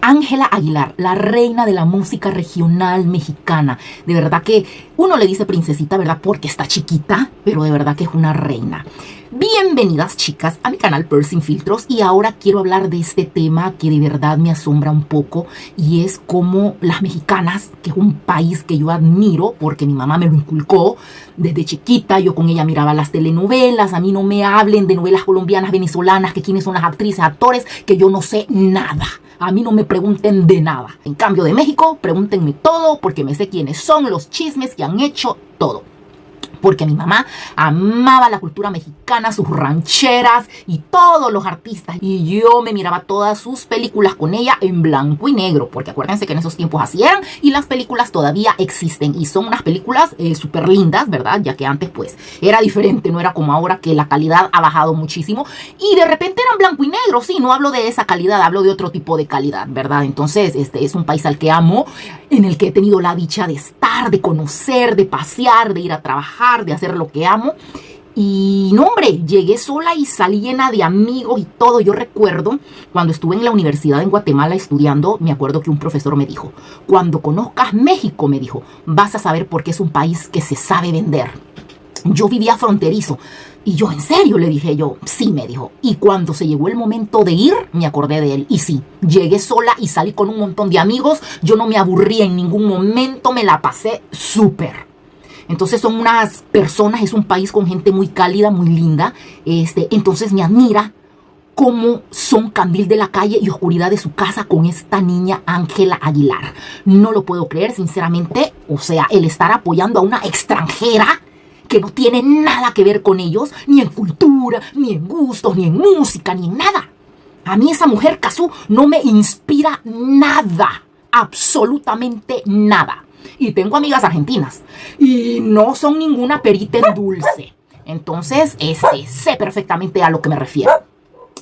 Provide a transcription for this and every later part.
Ángela Aguilar, la reina de la música regional mexicana. De verdad que uno le dice princesita, ¿verdad? Porque está chiquita, pero de verdad que es una reina. Bienvenidas, chicas, a mi canal Pearl Sin Filtros, y ahora quiero hablar de este tema que de verdad me asombra un poco, y es como las mexicanas, que es un país que yo admiro porque mi mamá me lo inculcó desde chiquita. Yo con ella miraba las telenovelas. A mí no me hablen de novelas colombianas, venezolanas, que quiénes son las actrices, actores, que yo no sé nada. A mí no me pregunten de nada. En cambio de México, pregúntenme todo, porque me sé quiénes son, los chismes que han hecho, todo. Porque mi mamá amaba la cultura mexicana, sus rancheras y todos los artistas. Y yo me miraba todas sus películas con ella en blanco y negro. Porque acuérdense que en esos tiempos así eran. Y las películas todavía existen. Y son unas películas súper lindas, ¿verdad? Ya que antes pues era diferente. No era como ahora, que la calidad ha bajado muchísimo. Y de repente eran blanco y negro. Sí, no hablo de esa calidad, hablo de otro tipo de calidad, ¿verdad? Entonces este es un país al que amo, en el que he tenido la dicha de estar, de conocer, de pasear, de ir a trabajar, de hacer lo que amo. Y no, hombre, llegué sola y salí llena de amigos y todo. Yo recuerdo cuando estuve en la universidad en Guatemala estudiando, me acuerdo que un profesor me dijo: cuando conozcas México, me dijo, vas a saber por qué es un país que se sabe vender. Yo vivía fronterizo. Y yo, ¿en serio? Le dije yo. Sí, me dijo. Y cuando se llegó el momento de ir, me acordé de él. Y sí, llegué sola y salí con un montón de amigos. Yo no me aburrí en ningún momento, me la pasé súper. Entonces son unas personas, es un país con gente muy cálida, muy linda. Entonces me admira cómo son candil de la calle y oscuridad de su casa con esta niña Ángela Aguilar. No lo puedo creer, sinceramente. O sea, el estar apoyando a una extranjera que no tiene nada que ver con ellos, ni en cultura, ni en gustos, ni en música, ni en nada. A mí esa mujer, Cazzu, no me inspira nada, absolutamente nada. Y tengo amigas argentinas y no son ninguna perita en dulce. Entonces, sé perfectamente a lo que me refiero.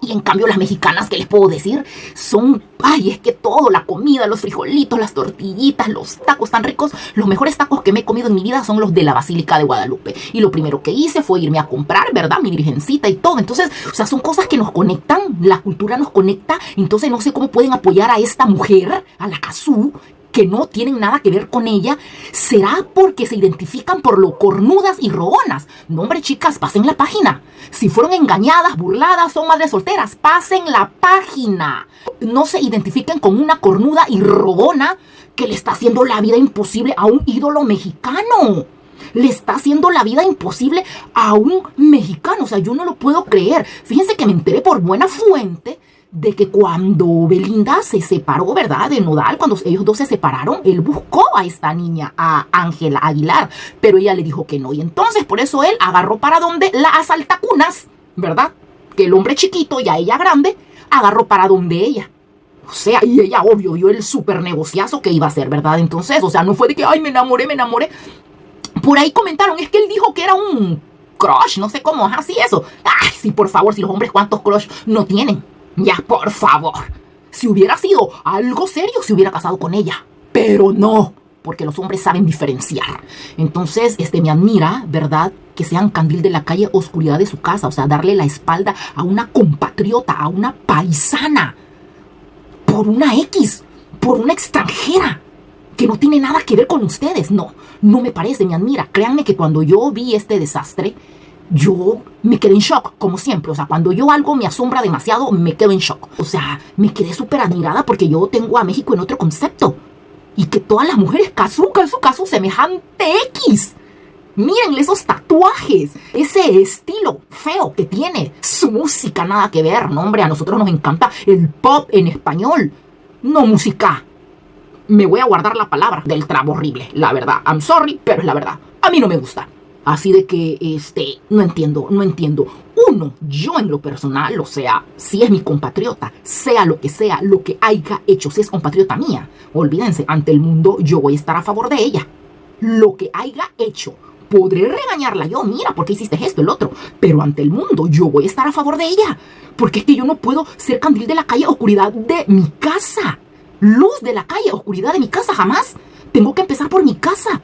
Y en cambio las mexicanas, ¿qué les puedo decir? Son, es que todo, la comida, los frijolitos, las tortillitas, los tacos tan ricos. Los mejores tacos que me he comido en mi vida son los de la Basílica de Guadalupe. Y lo primero que hice fue irme a comprar, ¿verdad? Mi virgencita y todo. Entonces, o sea, son cosas que nos conectan, la cultura nos conecta. Entonces no sé cómo pueden apoyar a esta mujer, a la Cazzu, que no tienen nada que ver con ella. ¿Será porque se identifican por lo cornudas y rogonas? No, hombre, chicas, pasen la página. Si fueron engañadas, burladas, son madres solteras, pasen la página. No se identifiquen con una cornuda y rogona que le está haciendo la vida imposible a un ídolo mexicano. Le está haciendo la vida imposible a un mexicano. O sea, yo no lo puedo creer. Fíjense que me enteré por buena fuente de que cuando Belinda se separó, ¿verdad?, de Nodal, cuando ellos dos se separaron, él buscó a esta niña, a Ángela Aguilar, pero ella le dijo que no. Y entonces por eso él agarró para donde la asaltacunas, ¿verdad? Que el hombre chiquito y a ella grande agarró para donde ella. O sea, y ella obvio vio el súper negociazo que iba a hacer, ¿verdad? Entonces, o sea, no fue de que, me enamoré. Por ahí comentaron, es que él dijo que era un crush, no sé cómo, así eso. Ay, sí, por favor, si los hombres cuántos crush no tienen. Ya, por favor. Si hubiera sido algo serio, se hubiera casado con ella. Pero no, porque los hombres saben diferenciar. Entonces, me admira, ¿verdad?, que sean candil de la calle, oscuridad de su casa. O sea, darle la espalda a una compatriota, a una paisana, por una X, por una extranjera, que no tiene nada que ver con ustedes. No me parece, me admira. Créanme que cuando yo vi este desastre, yo me quedé en shock, como siempre. O sea, cuando yo algo me asombra demasiado, me quedo en shock. O sea, me quedé súper admirada porque yo tengo a México en otro concepto. Y que todas las mujeres, Cazzu, semejante X. Mírenle esos tatuajes, ese estilo feo que tiene. Su música, nada que ver, no, hombre. A nosotros nos encanta el pop en español, no música. Me voy a guardar la palabra del trabo horrible, la verdad. I'm sorry, pero es la verdad. A mí no me gusta. Así de que, no entiendo. Uno, yo en lo personal, o sea, si es mi compatriota, sea, lo que haya hecho, si es compatriota mía, olvídense, ante el mundo yo voy a estar a favor de ella. Lo que haya hecho, podré regañarla yo, mira, ¿por qué hiciste esto, el otro? Pero ante el mundo yo voy a estar a favor de ella. Porque es que yo no puedo ser candil de la calle, oscuridad de mi casa. Luz de la calle, oscuridad de mi casa, jamás. Tengo que empezar por mi casa.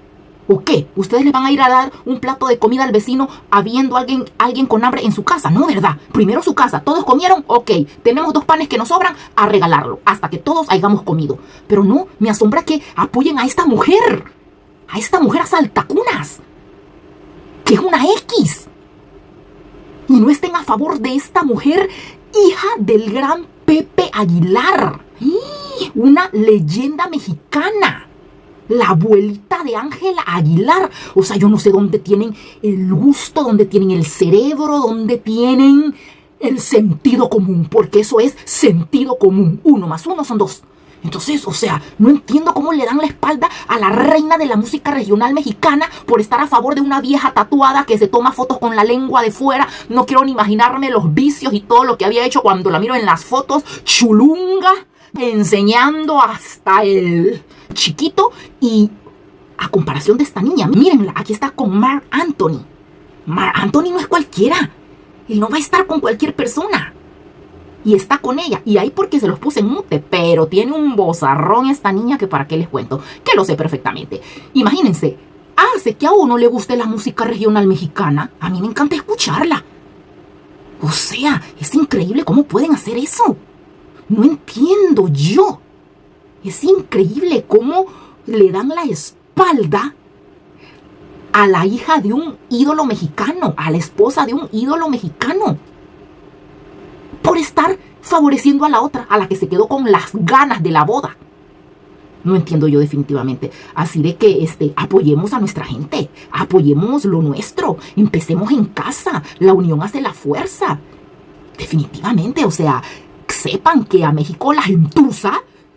¿O qué? ¿Ustedes le van a ir a dar un plato de comida al vecino habiendo alguien con hambre en su casa? No, ¿verdad? Primero su casa. ¿Todos comieron? Ok. Tenemos 2 panes que nos sobran, a regalarlo hasta que todos hayamos comido. Pero no, me asombra que apoyen a esta mujer. A esta mujer asaltacunas. Que es una X. Y no estén a favor de esta mujer, hija del gran Pepe Aguilar. Una leyenda mexicana. La abuelita de Ángela Aguilar. O sea, yo no sé dónde tienen el gusto, dónde tienen el cerebro, dónde tienen el sentido común. Porque eso es sentido común. 1 más 1 son 2. Entonces, o sea, no entiendo cómo le dan la espalda a la reina de la música regional mexicana por estar a favor de una vieja tatuada que se toma fotos con la lengua de fuera. No quiero ni imaginarme los vicios y todo lo que había hecho cuando la miro en las fotos. Chulunga, enseñando hasta el chiquito. Y a comparación de esta niña, mírenla, aquí está con Marc Anthony. Marc Anthony no es cualquiera. Él no va a estar con cualquier persona. Y está con ella. Y ahí porque se los puse en mute. Pero tiene un vozarrón esta niña que para qué les cuento. Que lo sé perfectamente. Imagínense. Hace que a uno le guste la música regional mexicana. A mí me encanta escucharla. O sea, es increíble cómo pueden hacer eso. No entiendo yo. Es increíble cómo le dan la espalda a la hija de un ídolo mexicano. A la esposa de un ídolo mexicano. Por estar favoreciendo a la otra, a la que se quedó con las ganas de la boda. No entiendo yo definitivamente. Así de que apoyemos a nuestra gente, apoyemos lo nuestro, empecemos en casa, la unión hace la fuerza. Definitivamente, o sea, sepan que a México la gentuza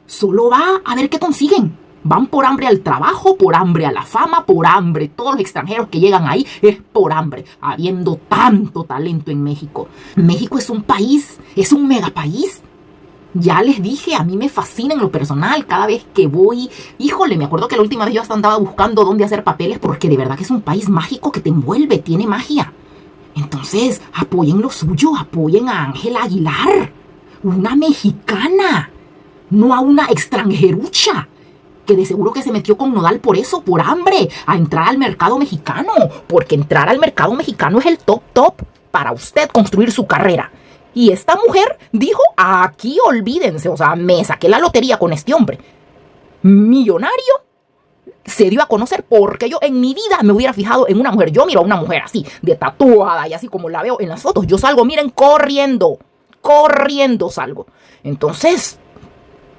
solo va a ver qué consiguen. Van por hambre al trabajo, por hambre a la fama, por hambre. Todos los extranjeros que llegan ahí es por hambre, habiendo tanto talento en México. México es un país, es un megapaís. Ya les dije, a mí me fascina en lo personal cada vez que voy. Híjole, me acuerdo que la última vez yo hasta andaba buscando dónde hacer papeles porque de verdad que es un país mágico que te envuelve, tiene magia. Entonces, apoyen lo suyo, apoyen a Ángela Aguilar, una mexicana, no a una extranjerucha. Que de seguro que se metió con Nodal por eso, por hambre, a entrar al mercado mexicano. Porque entrar al mercado mexicano es el top para usted construir su carrera. Y esta mujer dijo, aquí olvídense, o sea, me saqué la lotería con este hombre. Millonario, se dio a conocer porque yo en mi vida me hubiera fijado en una mujer. Yo miro a una mujer así, de tatuada y así como la veo en las fotos. Yo salgo, miren, corriendo salgo. Entonces...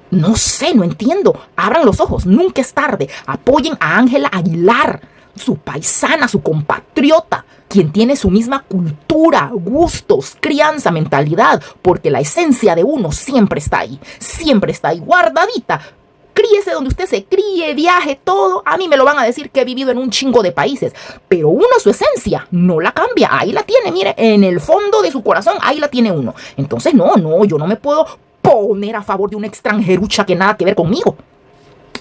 no sé, no entiendo. Abran los ojos, nunca es tarde. Apoyen a Ángela Aguilar, su paisana, su compatriota, quien tiene su misma cultura, gustos, crianza, mentalidad, porque la esencia de uno siempre está ahí guardadita. Críese donde usted se críe, viaje, todo. A mí me lo van a decir que he vivido en un chingo de países, pero uno su esencia no la cambia. Ahí la tiene, mire, en el fondo de su corazón, ahí la tiene uno. Entonces, no, yo no me puedo poner a favor de una extranjerucha que nada que ver conmigo.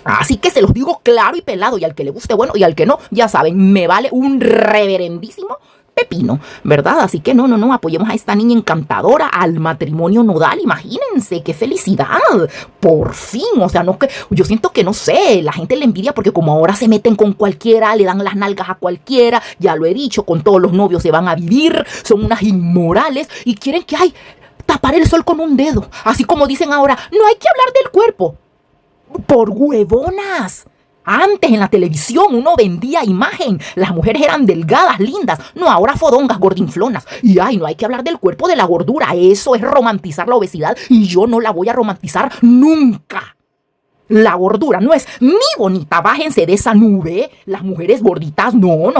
Así que se los digo claro y pelado, y al que le guste bueno y al que no, ya saben, me vale un reverendísimo pepino, ¿verdad? Así que no, apoyemos a esta niña encantadora, al matrimonio nodal. Imagínense, qué felicidad, por fin. O sea, no que yo siento que, no sé, la gente le envidia porque como ahora se meten con cualquiera, le dan las nalgas a cualquiera, ya lo he dicho, con todos los novios se van a vivir, son unas inmorales y quieren que, tapar el sol con un dedo. Así como dicen ahora, no hay que hablar del cuerpo. Por huevonas. Antes en la televisión uno vendía imagen. Las mujeres eran delgadas, lindas. No, ahora fodongas, gordinflonas. Y no hay que hablar del cuerpo, de la gordura. Eso es romantizar la obesidad. Y yo no la voy a romantizar nunca. La gordura no es ni bonita. Bájense de esa nube. Las mujeres gorditas no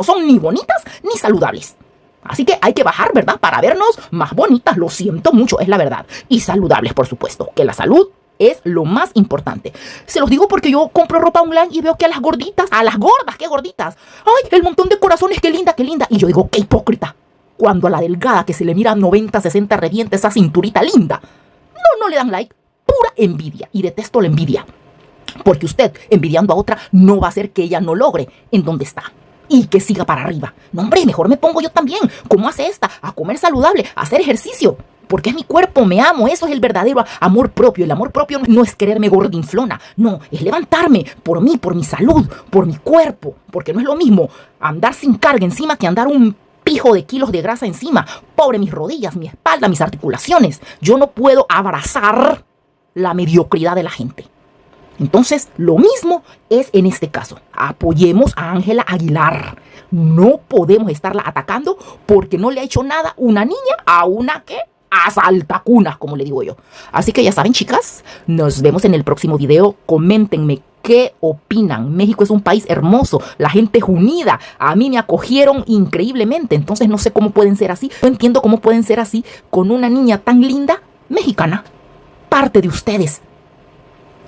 son ni bonitas ni saludables. Así que hay que bajar, ¿verdad? Para vernos más bonitas. Lo siento mucho, es la verdad. Y saludables, por supuesto. Que la salud es lo más importante. Se los digo porque yo compro ropa online y veo que a las gorditas, a las gordas, qué gorditas. ¡Ay, el montón de corazones, qué linda, qué linda! Y yo digo, qué hipócrita. Cuando a la delgada que se le mira 90, 60 revienta esa cinturita linda. No le dan like. Pura envidia. Y detesto la envidia. Porque usted, envidiando a otra, no va a hacer que ella no logre en donde está. Y que siga para arriba. No, hombre, mejor me pongo yo también. ¿Cómo hace esta? A comer saludable, a hacer ejercicio. porque es mi cuerpo, me amo, eso es el verdadero amor propio. El amor propio no es quererme gordinflona, no, es levantarme por mí, por mi salud, por mi cuerpo, porque no es lo mismo andar sin carga encima que andar un pijo de kilos de grasa encima. Pobre mis rodillas, mi espalda, mis articulaciones. Yo no puedo abrazar la mediocridad de la gente. Entonces, lo mismo es en este caso. Apoyemos a Ángela Aguilar. No podemos estarla atacando porque no le ha hecho nada una niña a una que asaltacunas, como le digo yo. Así que ya saben, chicas, nos vemos en el próximo video. Coméntenme qué opinan. México es un país hermoso, la gente es unida. A mí me acogieron increíblemente, entonces no sé cómo pueden ser así. No entiendo cómo pueden ser así con una niña tan linda mexicana, parte de ustedes,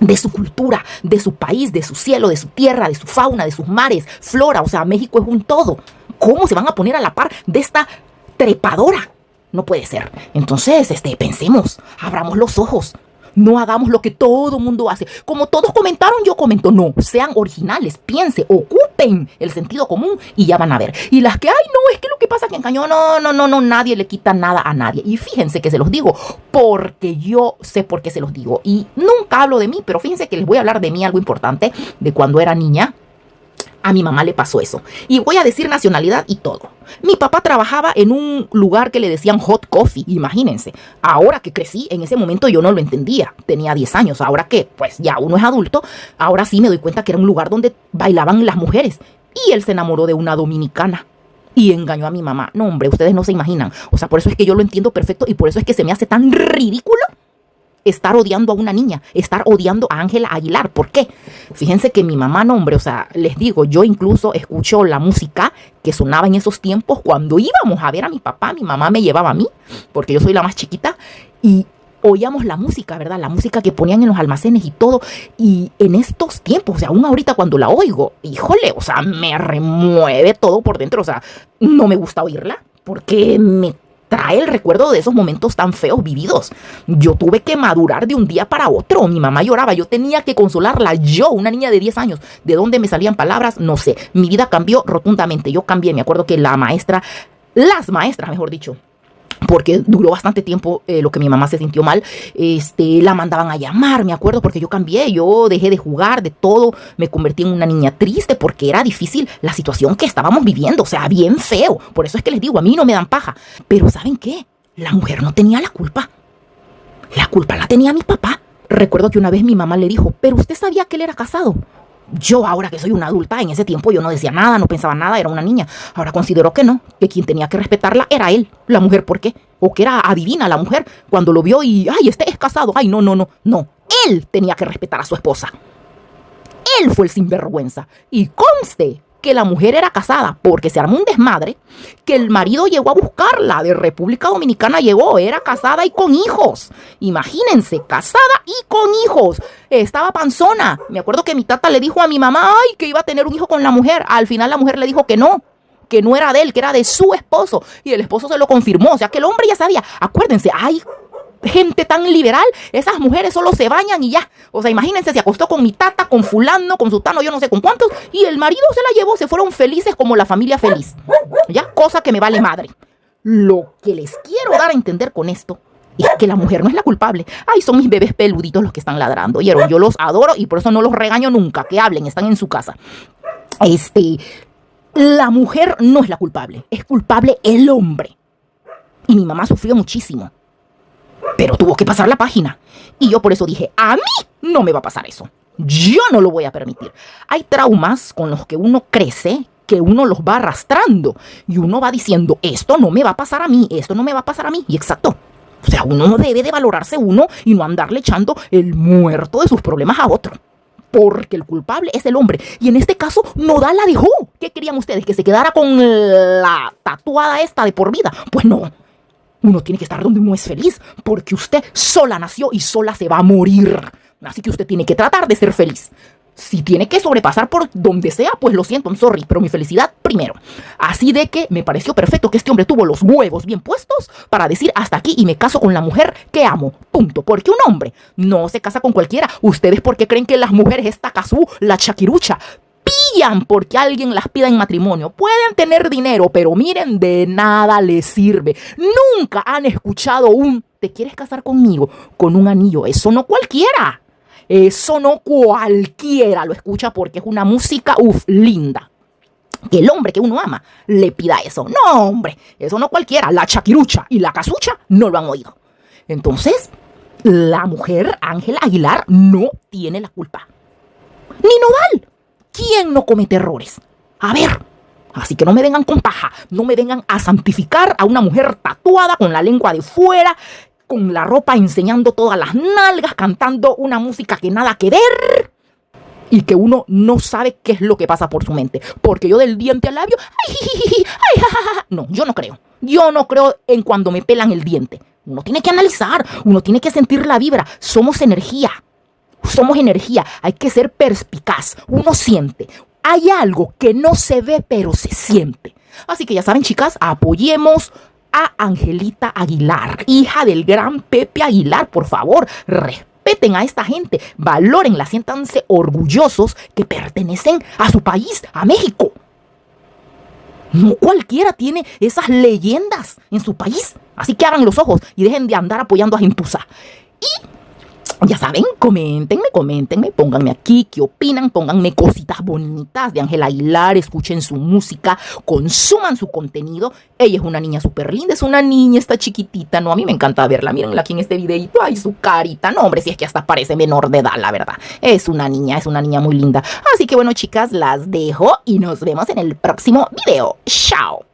de su cultura, de su país, de su cielo, de su tierra, de su fauna, de sus mares, flora. O sea, México es un todo. ¿Cómo se van a poner a la par de esta trepadora? No puede ser. Entonces, pensemos, abramos los ojos. No hagamos lo que todo mundo hace. Como todos comentaron, yo comento. No, sean originales, piensen, ocupen el sentido común y ya van a ver. Y las que, ay, no, es que lo que pasa que en Cañón, no, nadie le quita nada a nadie. Y fíjense que se los digo, porque yo sé por qué se los digo. Y nunca hablo de mí, pero fíjense que les voy a hablar de mí, algo importante, de cuando era niña. A mi mamá le pasó eso. Y voy a decir nacionalidad y todo. Mi papá trabajaba en un lugar que le decían hot coffee. Imagínense. Ahora que crecí, en ese momento yo no lo entendía. Tenía 10 años. Ahora que, pues ya uno es adulto. Ahora sí me doy cuenta que era un lugar donde bailaban las mujeres. Y él se enamoró de una dominicana. Y engañó a mi mamá. No, hombre, ustedes no se imaginan. O sea, por eso es que yo lo entiendo perfecto. Y por eso es que se me hace tan ridículo estar odiando a una niña, estar odiando a Ángela Aguilar. ¿Por qué? Fíjense que mi mamá, no, hombre, o sea, les digo, yo incluso escucho la música que sonaba en esos tiempos cuando íbamos a ver a mi papá. Mi mamá me llevaba a mí, porque yo soy la más chiquita, y oíamos la música, ¿verdad? La música que ponían en los almacenes y todo. Y en estos tiempos, o sea, aún ahorita cuando la oigo, híjole, o sea, me remueve todo por dentro. O sea, no me gusta oírla porque me trae el recuerdo de esos momentos tan feos vividos. Yo tuve que madurar de un día para otro. Mi mamá lloraba, yo tenía que consolarla. Yo, una niña de 10 años, ¿de dónde me salían palabras? No sé. Mi vida cambió rotundamente. Yo cambié. Me acuerdo que las maestras, mejor dicho, porque duró bastante tiempo lo que mi mamá se sintió mal, la mandaban a llamar, me acuerdo, porque yo cambié, yo dejé de jugar, de todo, me convertí en una niña triste porque era difícil la situación que estábamos viviendo, o sea, bien feo. Por eso es que les digo, a mí no me dan paja. Pero ¿saben qué? La mujer no tenía la culpa. La culpa la tenía mi papá. Recuerdo que una vez mi mamá le dijo, pero usted sabía que él era casado. Yo, ahora que soy una adulta, en ese tiempo yo no decía nada, no pensaba nada, era una niña. Ahora considero que no, que quien tenía que respetarla era él. La mujer, ¿por qué? O que era adivina la mujer cuando lo vio y, ay, este es casado. Ay, no. Él tenía que respetar a su esposa. Él fue el sinvergüenza. Y conste que la mujer era casada, porque se armó un desmadre, que el marido llegó a buscarla, de República Dominicana llegó, era casada y con hijos. Imagínense, casada y con hijos. Estaba panzona. Me acuerdo que mi tata le dijo a mi mamá, ay, que iba a tener un hijo con la mujer. Al final la mujer le dijo que no era de él, que era de su esposo. Y el esposo se lo confirmó, o sea que el hombre ya sabía. Acuérdense, ay, gente tan liberal, esas mujeres solo se bañan y ya. O sea, imagínense, se acostó con mi tata, con fulano, con sultano, yo no sé con cuántos, y el marido se la llevó, se fueron felices como la familia feliz. Ya, cosa que me vale madre. Lo que les quiero dar a entender con esto es que la mujer no es la culpable. Ay, son mis bebés peluditos los que están ladrando. ¿Oyeron? Yo los adoro y por eso no los regaño nunca. Que hablen, están en su casa. La mujer no es la culpable, es culpable el hombre. Y mi mamá sufrió muchísimo, pero tuvo que pasar la página. Y yo por eso dije, a mí no me va a pasar eso. Yo no lo voy a permitir. Hay traumas con los que uno crece, que uno los va arrastrando. Y uno va diciendo, esto no me va a pasar a mí, esto no me va a pasar a mí. Y exacto. O sea, uno no debe de valorarse uno y no andarle echando el muerto de sus problemas a otro. Porque el culpable es el hombre. Y en este caso, Nodal la dejó. ¿Qué querían ustedes? ¿Que se quedara con la tatuada esta de por vida? Pues no. Uno tiene que estar donde uno es feliz, porque usted sola nació y sola se va a morir. Así que usted tiene que tratar de ser feliz. Si tiene que sobrepasar por donde sea, pues lo siento, I'm sorry, pero mi felicidad primero. Así de que me pareció perfecto que este hombre tuvo los huevos bien puestos para decir hasta aquí y me caso con la mujer que amo. Punto. Porque un hombre no se casa con cualquiera. ¿Ustedes por qué creen que las mujeres esta casú, la chaquirucha, pillan porque alguien las pida en matrimonio. Pueden tener dinero, pero miren, de nada les sirve. Nunca han escuchado un ¿te quieres casar conmigo? Con un anillo. Eso no cualquiera. Eso no cualquiera lo escucha porque es una música, linda. Que el hombre que uno ama le pida eso. No, hombre, eso no cualquiera. La chaquirucha y la casucha no lo han oído. Entonces, la mujer Ángela Aguilar no tiene la culpa. Ni Nodal. ¿Quién no comete errores? A ver, así que no me vengan con paja, no me vengan a santificar a una mujer tatuada con la lengua de fuera, con la ropa enseñando todas las nalgas, cantando una música que nada que ver y que uno no sabe qué es lo que pasa por su mente. Porque yo del diente al labio, no, yo no creo. Yo no creo en cuando me pelan el diente. Uno tiene que analizar, uno tiene que sentir la vibra. Somos energía. Somos energía, hay que ser perspicaz, uno siente. Hay algo que no se ve pero se siente. Así que ya saben, chicas, apoyemos a Angelita Aguilar, hija del gran Pepe Aguilar, por favor, respeten a esta gente, valórenla, siéntanse orgullosos que pertenecen a su país, a México. No cualquiera tiene esas leyendas en su país, así que abran los ojos y dejen de andar apoyando a gentuza. Y ya saben, coméntenme, pónganme aquí qué opinan, pónganme cositas bonitas de Ángela Aguilar, escuchen su música, consuman su contenido. Ella es una niña súper linda, es una niña, está chiquitita, no, a mí me encanta verla, mírenla aquí en este videito, ay, su carita, no, hombre, si es que hasta parece menor de edad, la verdad, es una niña muy linda. Así que bueno, chicas, las dejo y nos vemos en el próximo video. ¡Chao!